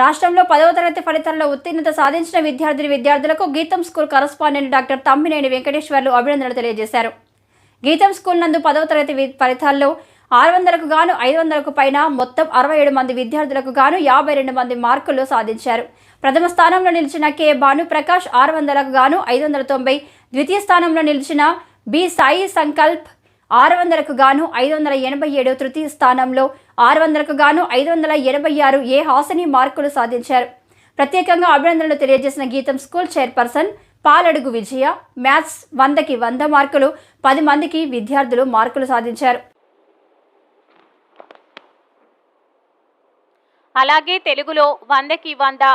రాష్ట్రంలో 10వ తరగతి ఫలితాల్లో ఉత్తీర్ణత సాధించిన విద్యార్థులకు గీతం school correspondent doctor Tammineni Venkateswarlu అభినందనలు తెలియజేశారు. గీతం స్కూల్ నందు 10వ తరగతి ఫలితాల్లో 600కు గాను 500కు పైన మొత్తం 67 మంది విద్యార్థులకు గాను 52 మంది మార్కులు సాధించారు. ప్రథమ స్థానంలో నిలిచిన కె భానుప్రకాష్ 600కు గాను 590, ద్వితీయ స్థానంలో నిలిచిన బి సాయి సంకల్ప్ 600కు గాను 587, తృతీయ స్థానంలో 600కు గాను 586 ఏ హాసిని మార్కులు సాధించారు. ప్రత్యేకంగా అభినందనలు తెలియజేసిన గీతం స్కూల్ చైర్పర్సన్ పాలడుగు విజయ మ్యాథ్స్ 100కి 100 మార్కులు 10 మందికి విద్యార్థులు మార్కులు సాధించారు. అలాగే తెలుగులో 100కి 100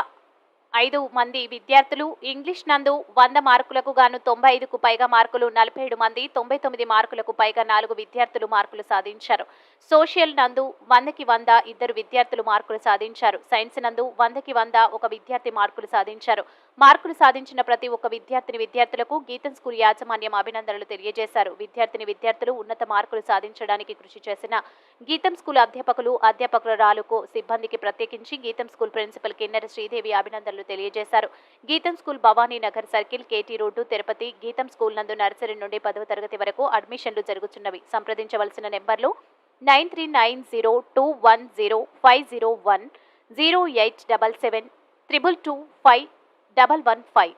5 మంది విద్యార్థులు, ఇంగ్లీష్ నందు 100 మార్కులకు గాను 95కు పైగా మార్కులు 47 మంది, 99 మార్కులకు పైగా 4 విద్యార్థులు మార్కులు సాధించారు. సోషల్ నందు 100కి 100 2 విద్యార్థులు మార్కులు సాధించారు. సైన్స్ నందు 100కి 100 1 విద్యార్థి మార్కులు సాధించారు. మార్కులు సాధించిన ప్రతి ఒక్క విద్యార్థులకు గీతం స్కూల్ యాజమాన్యం అభినందనలు తెలియజేశారు. విద్యార్థులు ఉన్నత మార్కులు సాధించడానికి కృషి చేసిన గీతం స్కూల్ అధ్యాపకురాలకు సిబ్బందికి ప్రత్యేకించి గీతం స్కూల్ ప్రిన్సిపల్ కిన్నెర శ్రీదేవి అభినందనలు తెలియజేశారు. గీతం school Bhavani Nagar circle, KT road, Tirupati. గీతం స్కూల్ నందు నర్సరీ నుండి 10వ తరగతి వరకు అడ్మిషన్లు జరుగుతున్నవి. సంప్రదించవలసిన నెంబర్లు 9390210501, 0877 222 5115.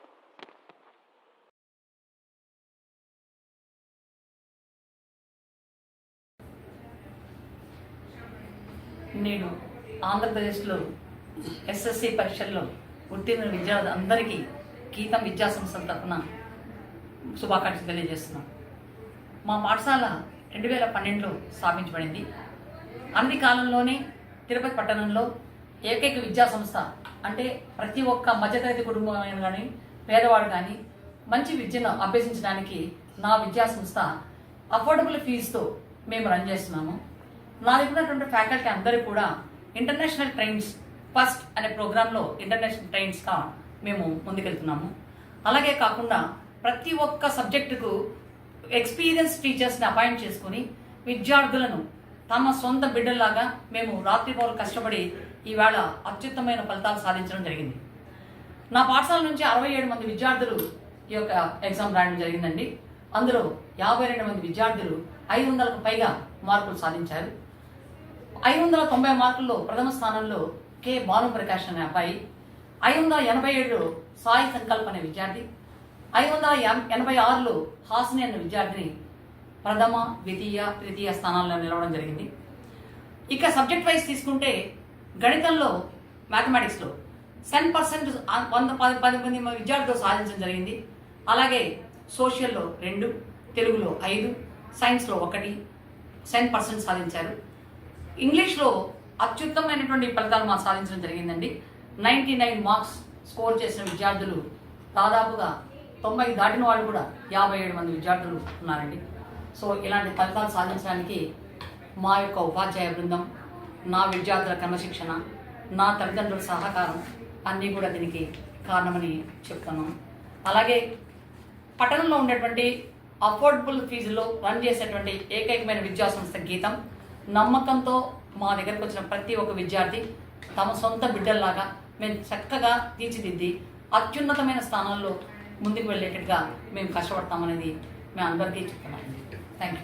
నేను ఆంధ్రప్రదేశ్లో ఎస్ఎస్సి పరీక్షల్లో ఉత్తీర్ణ విద్యార్థులందరికీ గీతం విద్యా సంస్థల తరఫున శుభాకాంక్షలు తెలియజేస్తున్నాను. మా పాఠశాల 2012లో స్థాపించబడింది. అన్ని కాలంలోనే తిరుపతి పట్టణంలో ఏకైక విద్యా సంస్థ అంటే ప్రతి ఒక్క మధ్యతరగతి కుటుంబం కానీ పేదవాడు కానీ మంచి విద్యను అభ్యసించడానికి నా విద్యా సంస్థ అఫోర్డబుల్ ఫీజుతో మేము రన్ చేస్తున్నాము. నా దగ్గర ఉన్నటువంటి ఫ్యాకల్టీ అందరూ కూడా ఇంటర్నేషనల్ ట్రైన్స్ ఫస్ట్ అనే ప్రోగ్రాంలో ఇంటర్నేషనల్ ట్రైన్స్గా మేము ముందుకెళ్తున్నాము. అలాగే కాకుండా ప్రతి ఒక్క సబ్జెక్టుకు ఎక్స్పీరియన్స్ టీచర్స్ని అపాయింట్ చేసుకుని విద్యార్థులను తమ సొంత బిడ్డల్లాగా మేము రాత్రిపౌలు కష్టపడి ఈవేళ అత్యుత్తమైన ఫలితాలు సాధించడం జరిగింది. నా పాఠశాల నుంచి 67 మంది విద్యార్థులు ఈ యొక్క ఎగ్జామ్ రాయడం జరిగిందండి. అందులో 52 మంది విద్యార్థులు 500కు పైగా మార్కులు సాధించారు. 590 మార్కుల్లో ప్రథమ స్థానంలో కె భానుప్రకాష్ అనే అబ్బాయి, 587లో సాయి సంకల్ప్ అనే విద్యార్థి, 586లో హాసిని అనే విద్యార్థిని ప్రథమ, ద్వితీయ, తృతీయ స్థానాల్లో నిలవడం జరిగింది. ఇక సబ్జెక్ట్ వైజ్ తీసుకుంటే గణితంలో మ్యాథమెటిక్స్లో 10% 10 మంది విద్యార్థులు సాధించడం జరిగింది. అలాగే సోషల్లో 2, తెలుగులో 5, సైన్స్లో 1 10% సాధించారు. ఇంగ్లీష్లో అత్యుత్తమైనటువంటి ఫలితాలు మాకు సాధించడం జరిగిందండి. 99 మార్క్స్ స్కోర్ చేసిన విద్యార్థులు దాదాపుగా 90 దాటిన వాళ్ళు కూడా 57 మంది విద్యార్థులు ఉన్నారండి. సో ఇలాంటి ఫలితాలు సాధించడానికి మా యొక్క ఉపాధ్యాయ బృందం, నా విద్యార్థుల క్రమశిక్షణ, నా తల్లిదండ్రుల సహకారం అన్నీ కూడా దీనికి కారణమని చెప్తున్నాను. అలాగే పట్టణంలో ఉండేటువంటి అఫోర్డబుల్ ఫీజులో రన్ చేసేటువంటి ఏకైకమైన విద్యా సంస్థ గీతం. నమ్మకంతో మా దగ్గరకు వచ్చిన ప్రతి ఒక్క విద్యార్థి తమ సొంత బిడ్డల్లాగా మేము చక్కగా తీర్చిదిద్ది అత్యున్నతమైన స్థానాల్లో ముందుకు వెళ్ళేటట్టుగా మేము కష్టపడతామనేది మేము అందరికీ చెప్తున్నాం. Thank you.